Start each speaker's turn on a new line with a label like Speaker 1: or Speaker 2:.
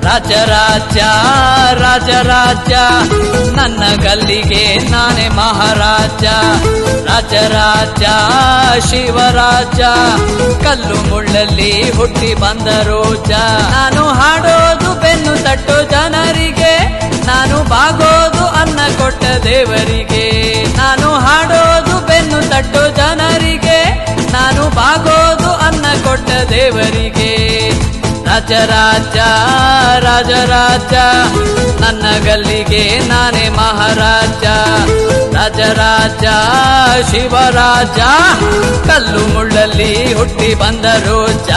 Speaker 1: ರಾಜರಾಜ್ಯ ರಾಜರಾಜ್ಯ ನನ್ನ ಗಲ್ಲಿಗೆ ನಾನೇ ಮಹಾರಾಜ. ರಾಜರಾಜ ಶಿವರಾಜ ಕಲ್ಲು ಮುಳ್ಳಲ್ಲಿ ಹುಟ್ಟಿ ಬಂದ ರೋಜ. ನಾನು ಹಾಡೋದು ಬೆನ್ನು ತಟ್ಟು ಜನರಿಗೆ, ನಾನು ಬಾಗೋದು ಅನ್ನ ಕೊಟ್ಟ ದೇವರಿಗೆ. ನಾನು ಹಾಡೋದು ಬೆನ್ನು ತಟ್ಟು ಜನರಿಗೆ, ನಾನು ಬಾಗೋದು ಅನ್ನ ಕೊಟ್ಟ ದೇವರಿಗೆ. ರಾಜರಾಜ ರಾಜರಾಜ ನನ್ನ ಗಲ್ಲಿಗೆ ನಾನೇ ಮಹಾರಾಜ. ರಾಜರಾಜ ಶಿವರಾಜ ಕಲ್ಲು ಮುಳ್ಳಲ್ಲಿ ಹುಟ್ಟಿ ಬಂದ ರೋಜ.